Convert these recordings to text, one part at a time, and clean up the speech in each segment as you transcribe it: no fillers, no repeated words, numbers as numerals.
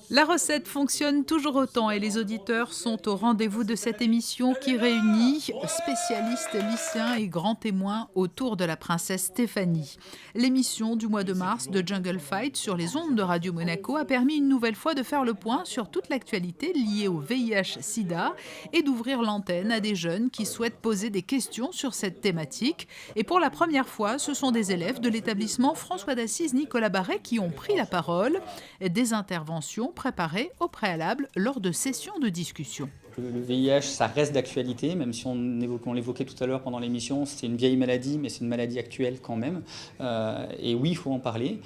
La recette fonctionne toujours autant et les auditeurs sont au rendez-vous de cette émission qui réunit spécialistes, lycéens et grands témoins autour de la princesse Stéphanie. L'émission du mois de mars de Jungle Fight sur les ondes de Radio Monaco a permis une nouvelle fois de faire le point sur toute l'actualité liée au VIH-Sida et d'ouvrir l'antenne à des jeunes qui souhaitent poser des questions sur cette thématique. Et pour la première fois, ce sont des élèves de l'établissement François d'Assise Nicolas Barret qui ont pris la parole. Des interventions préparées au préalable lors de sessions de discussion. Le VIH, ça reste d'actualité, même si on l'évoquait tout à l'heure pendant l'émission, c'est une vieille maladie, mais c'est une maladie actuelle quand même. Et oui, il faut en parler.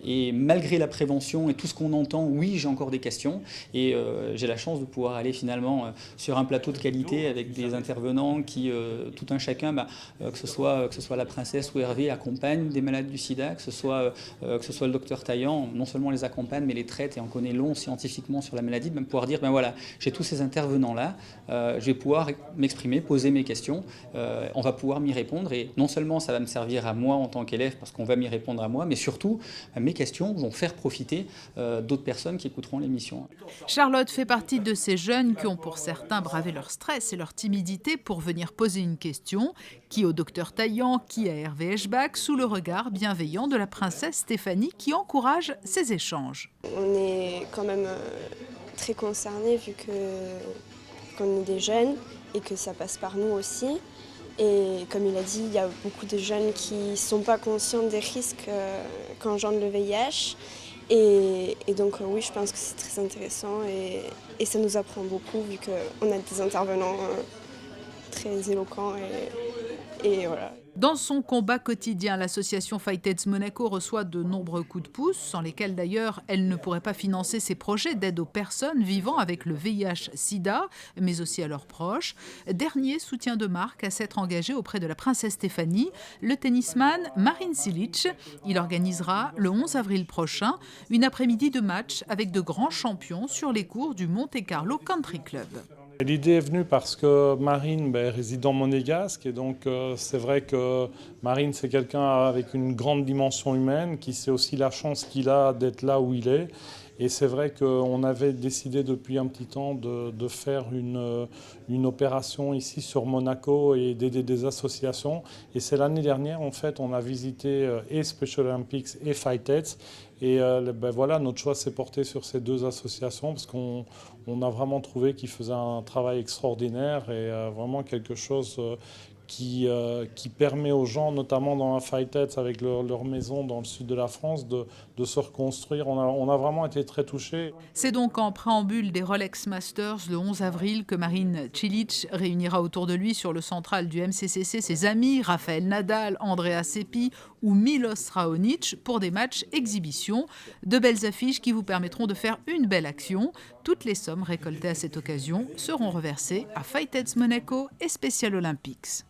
Et malgré la prévention et tout ce qu'on entend, oui, j'ai encore des questions. Et j'ai la chance de pouvoir aller finalement sur un plateau de qualité avec des intervenants qui, tout un chacun, que ce soit la princesse ou Hervé, accompagnent des malades du sida, que ce soit le docteur Taillant, non seulement les accompagne, mais les traite et en connaît long scientifiquement sur la maladie, de même pouvoir dire, voilà, j'ai tous ces intervenants là, je vais pouvoir m'exprimer, poser mes questions, on va pouvoir m'y répondre et non seulement ça va me servir à moi en tant qu'élève parce qu'on va m'y répondre à moi, mais surtout mes questions vont faire profiter d'autres personnes qui écouteront l'émission. Charlotte fait partie de ces jeunes qui ont pour certains bravé leur stress et leur timidité pour venir poser une question, qui au docteur Taillant, qui à Hervé Eschbach, sous le regard bienveillant de la princesse Stéphanie qui encourage ces échanges. On est quand même très concernés vu qu'on est des jeunes et que ça passe par nous aussi. Et comme il a dit, il y a beaucoup de jeunes qui ne sont pas conscients des risques qu'engendre le VIH. Et donc oui, je pense que c'est très intéressant et ça nous apprend beaucoup vu qu'on a des intervenants très éloquents et voilà. Dans son combat quotidien, l'association Fight AIDS Monaco reçoit de nombreux coups de pouce, sans lesquels d'ailleurs elle ne pourrait pas financer ses projets d'aide aux personnes vivant avec le VIH-Sida, mais aussi à leurs proches. Dernier soutien de marque à s'être engagé auprès de la princesse Stéphanie, le tennisman Marin Cilic. Il organisera le 11 avril prochain une après-midi de match avec de grands champions sur les cours du Monte Carlo Country Club. L'idée est venue parce que Marine est résident monégasque et donc c'est vrai que Marine c'est quelqu'un avec une grande dimension humaine qui sait aussi la chance qu'il a d'être là où il est. Et c'est vrai qu'on avait décidé depuis un petit temps de faire une opération ici sur Monaco et d'aider des associations. Et c'est l'année dernière, en fait, on a visité et Special Olympics et Fight AIDS. Et voilà, notre choix s'est porté sur ces deux associations parce qu'on a vraiment trouvé qu'ils faisaient un travail extraordinaire et vraiment quelque chose qui permet aux gens, notamment dans la Fight AIDS avec leur maison dans le sud de la France, de se reconstruire. On a vraiment été très touchés. C'est donc en préambule des Rolex Masters le 11 avril que Marin Cilic réunira autour de lui sur le central du MCCC ses amis Rafael Nadal, Andrea Seppi ou Milos Raonic pour des matchs exhibition. De belles affiches qui vous permettront de faire une belle action. Toutes les sommes récoltées à cette occasion seront reversées à Fight AIDS Monaco et Special Olympics.